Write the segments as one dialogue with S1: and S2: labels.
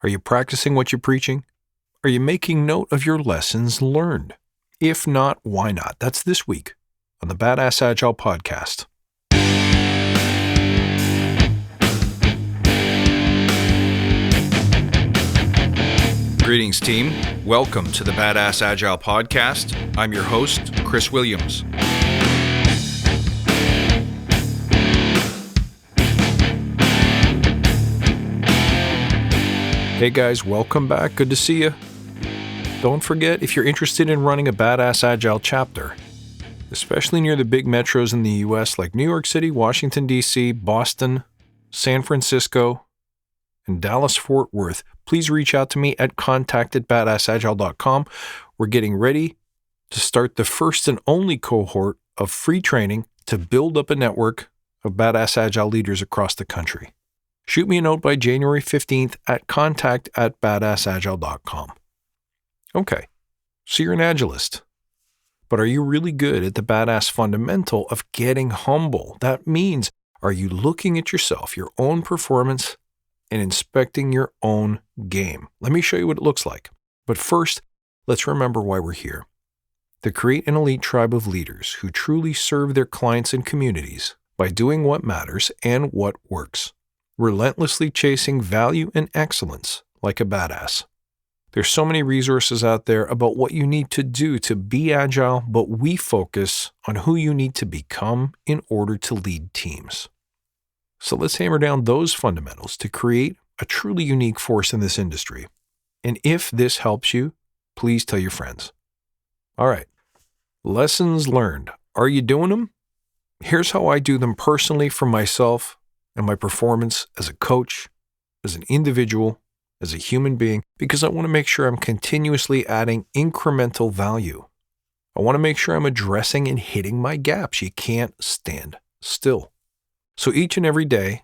S1: Are you practicing what you're preaching? Are you making note of your lessons learned? If not, why not? That's this week on the Badass Agile podcast. Greetings, team. Welcome to the Badass Agile podcast. I'm your host, Chris Williams. Hey guys, welcome back. Good to see you. Don't forget, if you're interested in running a Badass Agile chapter, especially near the big metros in the US like New York City, Washington, D.C., Boston, San Francisco, and Dallas-Fort Worth, please reach out to me at contact@badassagile.com. We're getting ready to start the first and only cohort of free training to build up a network of Badass Agile leaders across the country. Shoot me a note by January 15th at contact@badassagile.com. Okay, so you're an Agilist, but are you really good at the badass fundamental of getting humble? That means, are you looking at yourself, your own performance, and inspecting your own game? Let me show you what it looks like. But first, let's remember why we're here. To create an elite tribe of leaders who truly serve their clients and communities by doing what matters and what works. Relentlessly chasing value and excellence like a badass. There's so many resources out there about what you need to do to be agile, but we focus on who you need to become in order to lead teams. So let's hammer down those fundamentals to create a truly unique force in this industry. And if this helps you, please tell your friends. All right, lessons learned. Are you doing them? Here's how I do them personally for myself and my performance as a coach, as an individual, as a human being, because I want to make sure I'm continuously adding incremental value. I want to make sure I'm addressing and hitting my gaps. You can't stand still. So each and every day,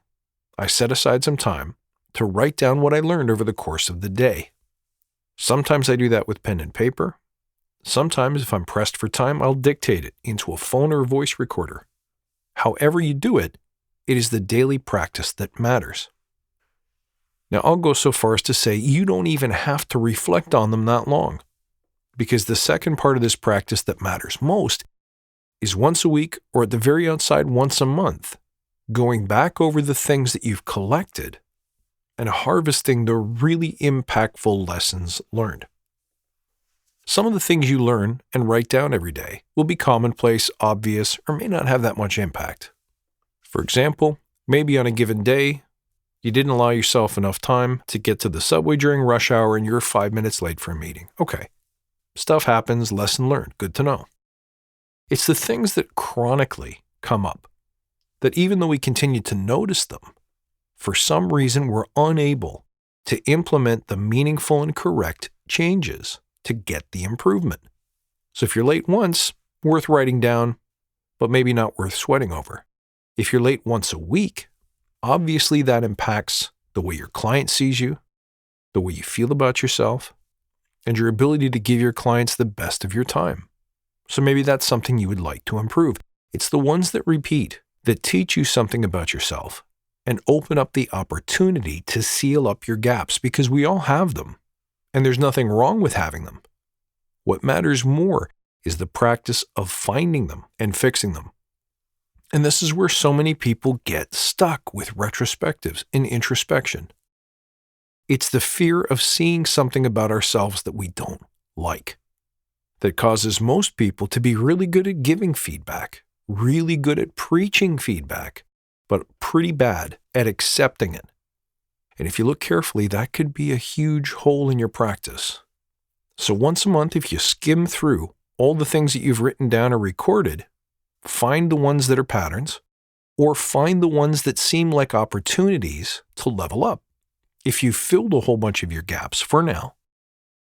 S1: I set aside some time to write down what I learned over the course of the day. Sometimes I do that with pen and paper. Sometimes, if I'm pressed for time, I'll dictate it into a phone or a voice recorder. However you do it, it is the daily practice that matters. Now, I'll go so far as to say you don't even have to reflect on them that long, because the second part of this practice that matters most is once a week, or at the very outside once a month, going back over the things that you've collected and harvesting the really impactful lessons learned. Some of the things you learn and write down every day will be commonplace, obvious, or may not have that much impact. For example, maybe on a given day, you didn't allow yourself enough time to get to the subway during rush hour and you're 5 minutes late for a meeting. Okay, stuff happens, lesson learned, good to know. It's the things that chronically come up that even though we continue to notice them, for some reason we're unable to implement the meaningful and correct changes to get the improvement. So if you're late once, worth writing down, but maybe not worth sweating over. If you're late once a week, obviously that impacts the way your client sees you, the way you feel about yourself, and your ability to give your clients the best of your time. So maybe that's something you would like to improve. It's the ones that repeat, that teach you something about yourself and open up the opportunity to seal up your gaps, because we all have them, and there's nothing wrong with having them. What matters more is the practice of finding them and fixing them. And this is where so many people get stuck with retrospectives and introspection. It's the fear of seeing something about ourselves that we don't like that causes most people to be really good at giving feedback, really good at preaching feedback, but pretty bad at accepting it. And if you look carefully, that could be a huge hole in your practice. So once a month, if you skim through all the things that you've written down or recorded, find the ones that are patterns, or find the ones that seem like opportunities to level up. If you've filled a whole bunch of your gaps for now,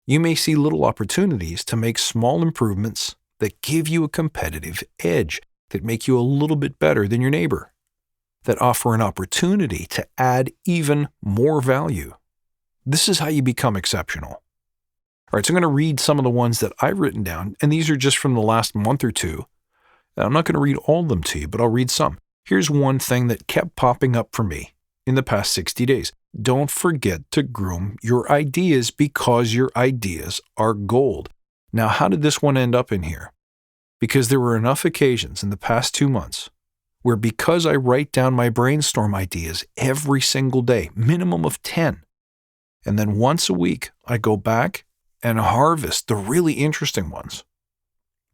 S1: you may see little opportunities to make small improvements that give you a competitive edge, that make you a little bit better than your neighbor, that offer an opportunity to add even more value. This is how you become exceptional. All right, so I'm going to read some of the ones that I've written down, and these are just from the last month or two. I'm not going to read all of them to you, but I'll read some. Here's one thing that kept popping up for me in the past 60 days. don't forget to groom your ideas because your ideas are gold. Now, how did this one end up in here? Because there were enough occasions in the past 2 months where, because I write down my brainstorm ideas every single day, minimum of 10, and then once a week I go back and harvest the really interesting ones.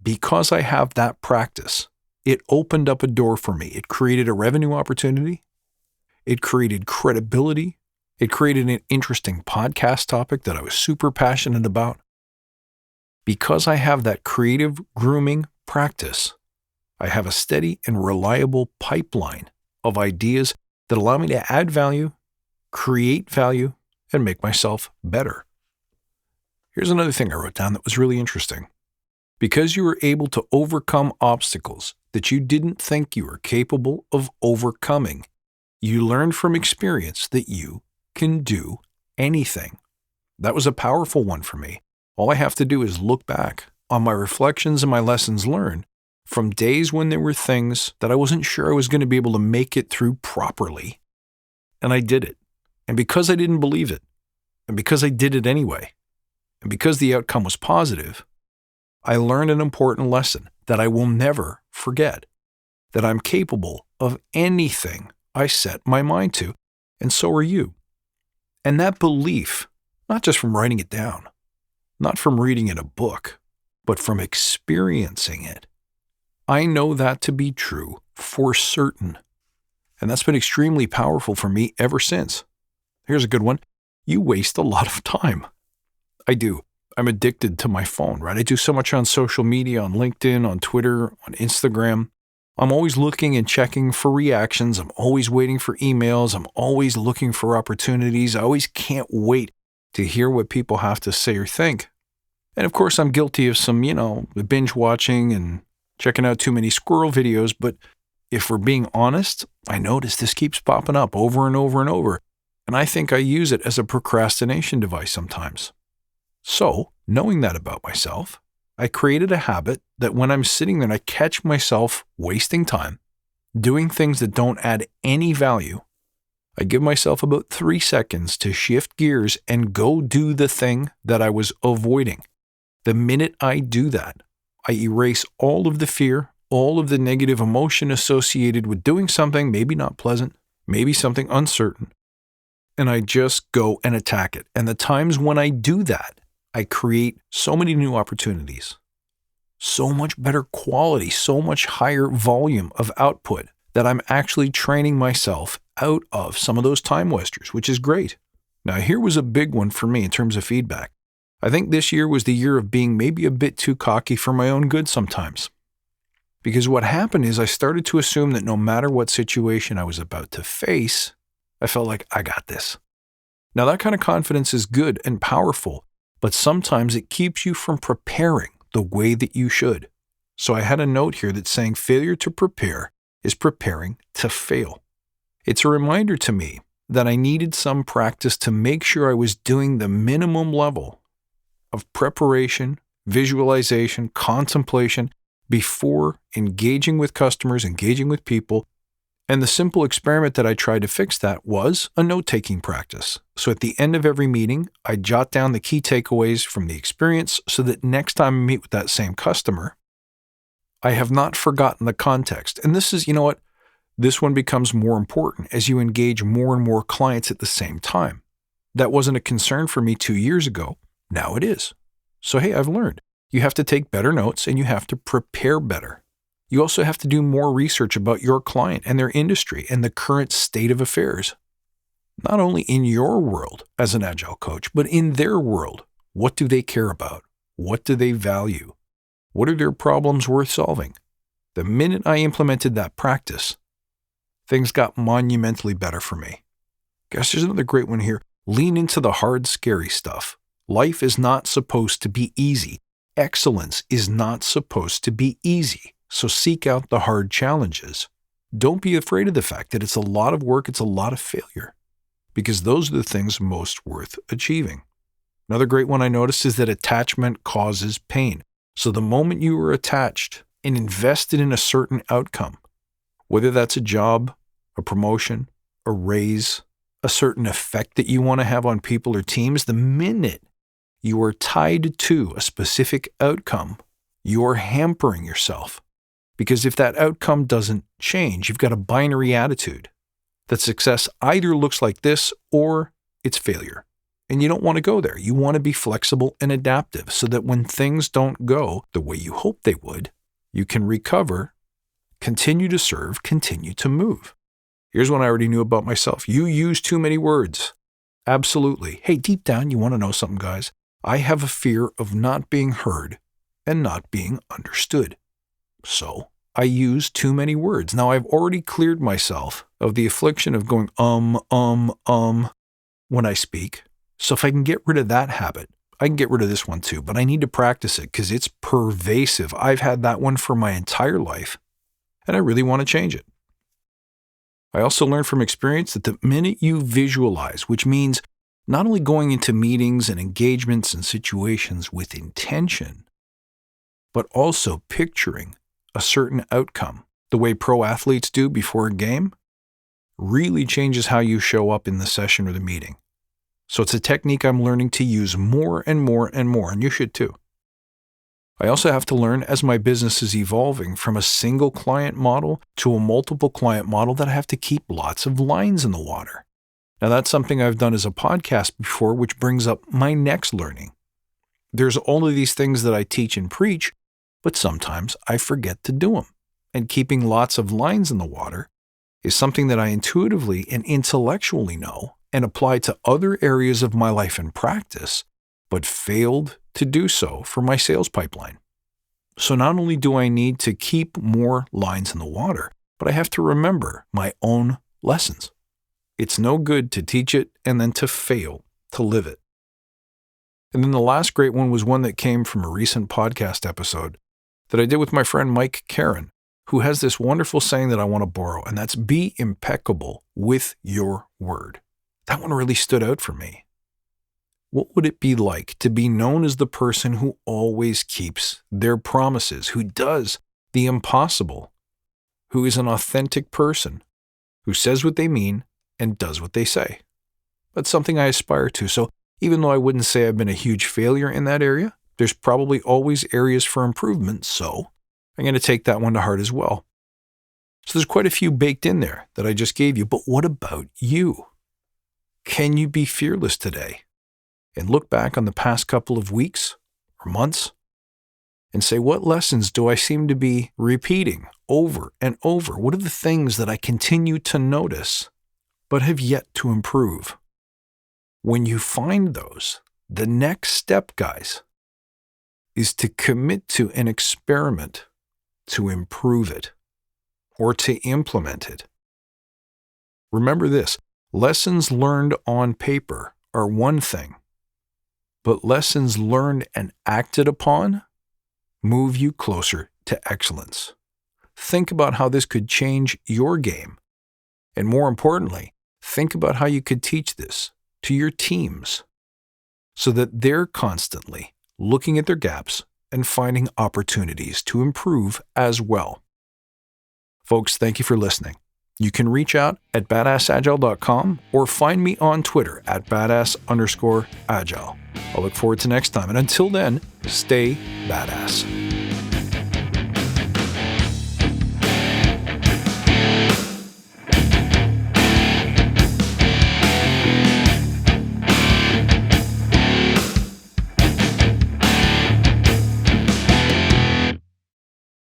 S1: Because I have that practice, it opened up a door for me. It created a revenue opportunity. It created credibility. It created an interesting podcast topic that I was super passionate about. Because I have that creative grooming practice, I have a steady and reliable pipeline of ideas that allow me to add value, create value, and make myself better. Here's another thing I wrote down that was really interesting. Because you were able to overcome obstacles that you didn't think you were capable of overcoming, you learned from experience that you can do anything. That was a powerful one for me. All I have to do is look back on my reflections and my lessons learned from days when there were things that I wasn't sure I was going to be able to make it through properly. And I did it. And because I didn't believe it, and because I did it anyway, and because the outcome was positive, I learned an important lesson that I will never forget, that I'm capable of anything I set my mind to, and so are you. And that belief, not just from writing it down, not from reading in a book, but from experiencing it, I know that to be true for certain. And that's been extremely powerful for me ever since. Here's a good one. You waste a lot of time. I do. I'm addicted to my phone, right? I do so much on social media, on LinkedIn, on Twitter, on Instagram. I'm always looking and checking for reactions. I'm always waiting for emails. I'm always looking for opportunities. I always can't wait to hear what people have to say or think. And of course, I'm guilty of some, binge watching and checking out too many squirrel videos. But if we're being honest, I notice this keeps popping up over and over and over. And I think I use it as a procrastination device sometimes. So, knowing that about myself, I created a habit that when I'm sitting there and I catch myself wasting time, doing things that don't add any value, I give myself about 3 seconds to shift gears and go do the thing that I was avoiding. The minute I do that, I erase all of the fear, all of the negative emotion associated with doing something maybe not pleasant, maybe something uncertain, and I just go and attack it. And the times when I do that, I create so many new opportunities, so much better quality, so much higher volume of output that I'm actually training myself out of some of those time wasters, which is great. Now, here was a big one for me in terms of feedback. I think this year was the year of being maybe a bit too cocky for my own good sometimes. Because what happened is I started to assume that no matter what situation I was about to face, I felt like I got this. Now, that kind of confidence is good and powerful, but sometimes it keeps you from preparing the way that you should. So I had a note here that's saying failure to prepare is preparing to fail. It's a reminder to me that I needed some practice to make sure I was doing the minimum level of preparation, visualization, contemplation before engaging with customers, engaging with people. And the simple experiment that I tried to fix that was a note-taking practice. So at the end of every meeting, I jot down the key takeaways from the experience so that next time I meet with that same customer, I have not forgotten the context. And this is, this one becomes more important as you engage more and more clients at the same time. That wasn't a concern for me 2 years ago. Now it is. So hey, I've learned. You have to take better notes and you have to prepare better. You also have to do more research about your client and their industry and the current state of affairs. Not only in your world as an Agile coach, but in their world. What do they care about? What do they value? What are their problems worth solving? The minute I implemented that practice, things got monumentally better for me. Guess there's another great one here. Lean into the hard, scary stuff. Life is not supposed to be easy. Excellence is not supposed to be easy. So seek out the hard challenges. Don't be afraid of the fact that it's a lot of work, it's a lot of failure, because those are the things most worth achieving. Another great one I noticed is that attachment causes pain. So the moment you are attached and invested in a certain outcome, whether that's a job, a promotion, a raise, a certain effect that you want to have on people or teams, the minute you are tied to a specific outcome, you're hampering yourself. Because if that outcome doesn't change, you've got a binary attitude that success either looks like this or it's failure. And you don't want to go there. You want to be flexible and adaptive so that when things don't go the way you hope they would, you can recover, continue to serve, continue to move. Here's one I already knew about myself. You use too many words. Absolutely. Hey, deep down, you want to know something, guys? I have a fear of not being heard and not being understood. So I use too many words. Now, I've already cleared myself of the affliction of going when I speak. So if I can get rid of that habit, I can get rid of this one too, but I need to practice it because it's pervasive. I've had that one for my entire life, and I really want to change it. I also learned from experience that the minute you visualize, which means not only going into meetings and engagements and situations with intention, but also picturing a certain outcome, the way pro athletes do before a game, really changes how you show up in the session or the meeting. So it's a technique I'm learning to use more and more and more, and you should too. I also have to learn as my business is evolving from a single client model to a multiple client model that I have to keep lots of lines in the water. Now that's something I've done as a podcast before, which brings up my next learning. There's all of these things that I teach and preach, but sometimes I forget to do them. And keeping lots of lines in the water is something that I intuitively and intellectually know and apply to other areas of my life and practice, but failed to do so for my sales pipeline. So not only do I need to keep more lines in the water, but I have to remember my own lessons. It's no good to teach it and then to fail to live it. And then the last great one was one that came from a recent podcast episode that I did with my friend Mike Karen, who has this wonderful saying that I want to borrow, and that's be impeccable with your word. That one really stood out for me. What would it be like to be known as the person who always keeps their promises, who does the impossible, who is an authentic person, who says what they mean and does what they say? That's something I aspire to. So even though I wouldn't say I've been a huge failure in that area, there's probably always areas for improvement, so I'm going to take that one to heart as well. So there's quite a few baked in there that I just gave you, but what about you? Can you be fearless today and look back on the past couple of weeks or months and say, what lessons do I seem to be repeating over and over? What are the things that I continue to notice but have yet to improve? When you find those, the next step, guys, is to commit to an experiment to improve it or to implement it. Remember this, lessons learned on paper are one thing, but lessons learned and acted upon move you closer to excellence. Think about how this could change your game. And more importantly, think about how you could teach this to your teams so that they're constantly looking at their gaps and finding opportunities to improve as well. Folks, thank you for listening. You can reach out at badassagile.com or find me on Twitter at badass_agile. I'll look forward to next time. And until then, stay badass.